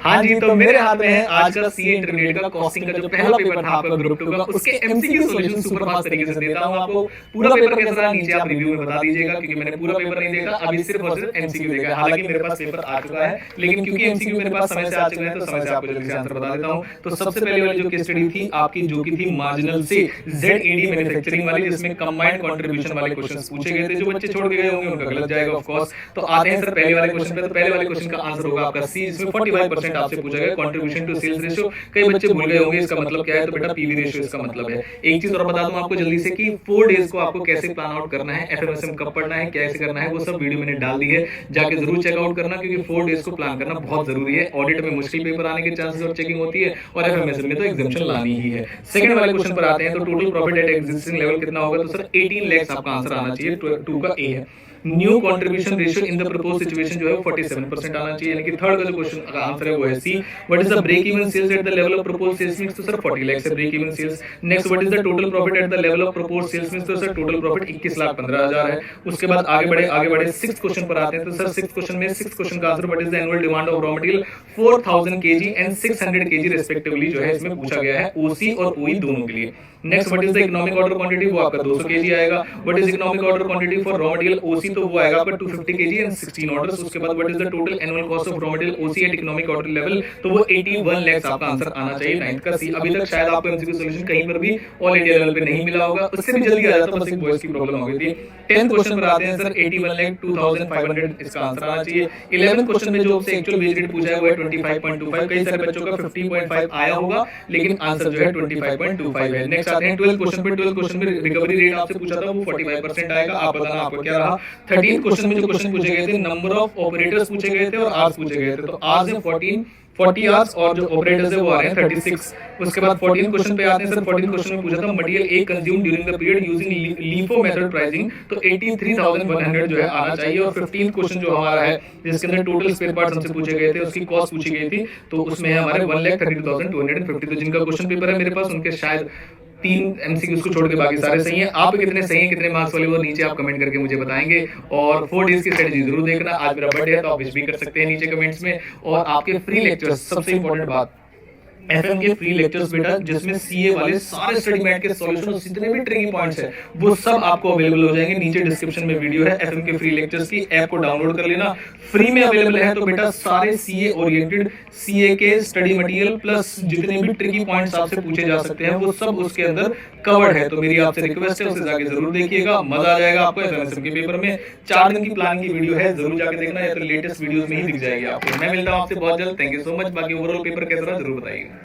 हाँ जी, तो मेरे हाथ में है आज का सीए इंटरमीडिएट का कॉस्टिंग का जो पहला पेपर था आपका ग्रुप 2 का, उसके एमसीक्यू सॉल्यूशन सुपर फास्ट तरीके से देता हूं आपको। पूरा पेपर कैसा रहा नीचे आप रिव्यू में बता दीजिएगा, क्योंकि मैंने पूरा पेपर नहीं देखा, अभी सिर्फ और सिर्फ एमसीक्यू देखा है। हालांकि मेरे पास पेपर आ चुका है, लेकिन क्योंकि एमसीक्यू मेरे पास समय से आ चुके हैं तो समय से आपको जल्दी से आंसर बता देता हूं। तो सबसे पहले वाली जो केस स्टडी थी आपकी, जो की थी मार्जिनल से जेडईडी मैन्युफैक्चरिंग वाली, जिसमें कंबाइंड कंट्रीब्यूशन वाले क्वेश्चंस पूछे गए थे। जो बच्चे छोड़ के गए होंगे उनका गलत जाएगा ऑफ कोर्स। तो आते हैं सर पहले वाले क्वेश्चन पे। तो पहले वाले क्वेश्चन का आंसर होगा आपका सी, जिसमें 45% आपसे पूछा गया कंट्रीब्यूशन टू सेल्स रेशियो। कई बच्चे भूल गए होंगे इसका मतलब क्या है, तो बेटा पीवी रेशियो इसका मतलब है। एक चीज और बता दूं आपको जल्दी से कि 4 डेज को आपको कैसे प्लान आउट करना है, एफएमएसएम कब पढ़ना है, कैसे करना है, वो सब वीडियो मैंने डाल दी है, जाके जरूर चेकआउट करना, क्योंकि 4 डेज को प्लान करना बहुत जरूरी है। ऑडिट में मुश्किल पेपर आने के चांसेस और चेकिंग होती है, और एफएमएसएम में तो एग्जाम्पशन लानी ही है। सेकंड वाले क्वेश्चन पर आते हैं। तो total profit at existing level कितना होगा, तो सर 18 लाख आपका आंसर आना चाहिए। 2 का ए है। New contribution ratio in the propose situation जो है 47% आना चाहिए, यानी कि थर्ड का जो क्वेश्चन का आंसर है वो है C. What is the break even sales at the level of propose sales mix, तो सर 40 लाख से break even sales. Next, what is the total profit at the level of propose sales mix, तो sir total profit 21,15,000 है। उसके बाद आगे बढ़े 6th question पर आते हैं। तो सर 6th क्वेश्चन का answer, what is the annual demand of raw material 4000 KG and 600 KG respectively जो है इसमें पूछा गया है, ओसी और ओई दोनों के लिए। Next, what is the economic order quantity, वो आपका 200 केजी आएगा। What is economic order quantity for raw material OC, तो वो आएगा आपका 250 केजी एंड 16 ऑर्डर्स। उसके बाद what is the total annual cost of raw material OC at economic order level, तो वो 81 लाख आपका आंसर आना चाहिए 9th का सी। अभी तक शायद आपको एमसीक्यू सॉल्यूशन कहीं पर भी ऑल इंडिया लेवल पे नहीं मिला होगा, उससे भी जल्दी आ जाता, बस एक वॉइस की प्रॉब्लम हो गई थी। 10th क्वेश्चन पर आते हैं सर। 81 लाख 2500 इसका आंसर आना चाहिए। 11th क्वेश्चन में जो आपसे एक्चुअल वेज रेट पूछा है वो है 25.25। कई सारे बच्चों का 50.5 आया होगा, लेकिन आंसर जो है 25.25 है। नेक्स्ट आते हैं 12th क्वेश्चन पे। 12th क्वेश्चन में रिकवरी रेट आपसे पूछा था वो 45% आएगा। आप बताना आपको क्या रहा। 13th क्वेश्चन में जो क्वेश्चन पूछे गए थे, नंबर ऑफ ऑपरेटर्स पूछे गए थे और आवर्स पूछे गए थे। तो आवर्स है 40 आवर्स और जो ऑपरेटर्स है वो आ रहे हैं 36। उसके बाद 14 क्वेश्चन पे आते हैं सर। 14 क्वेश्चन में पूछा था material A consume during the period using LIFO method pricing, तो 83,100 जो है आना चाहिए। और 15th क्वेश्चन जो हमारा है, जिसके अंदर टोटल स्पेयर पार्ट्स हमसे पूछे गए थे, उसकी कॉस्ट पूछी गई थी, तो उसमें हमारे 1,32,250। तो जिनका क्वेश्चन पेपर है मेरे पास, उनके शायद 3 एमसीक्यूज को छोड़ के बाकी सारे सही हैं। आप कितने सही हैं, कितने मार्क्स वाले, वो नीचे आप कमेंट करके मुझे बताएंगे। और 4 डेज की स्ट्रेटजी जरूर देखना। आज मेरा बर्थडे है तो आप विश भी कर सकते हैं नीचे कमेंट्स में। और आपके फ्री लेक्चर्स, सबसे इंपॉर्टेंट बात, एफएम के फ्री लेक्चर्स बेटा, जिसमें सीए वाले सारे स्टडी मैट के सॉल्यूशन, जितने भी ट्रिकी पॉइंट्स हैं, वो सब आपको अवेलेबल हो जाएंगे। नीचे डिस्क्रिप्शन में वीडियो है एफएम के फ्री लेक्चर्स की, ऐप को डाउनलोड कर लेना, फ्री में अवेलेबल है। तो बेटा सारे सीए ओरिएंटेड, सीए के स्टडी मटेरियल प्लस जितने भी ट्रिकी पॉइंट्स आपसे पूछे जा सकते हैं, वो सब उसके अंदर कवर्ड है। तो मेरी आपसे रिक्वेस्ट है, उसे जाके जरूर देखिएगा, मजा आ जाएगा आपको। एफएमएसएम के पेपर में 4 दिन की प्लानिंग की वीडियो है, जरूर जाके देखना, या तो लेटेस्ट वीडियोस में ही दिख जाएगी आपको। मैं मिलता हूं आपसे बहुत जल्द। Thank you so much. बाकी ओवरऑल पेपर कैसा रहा जरूर बताइएगा।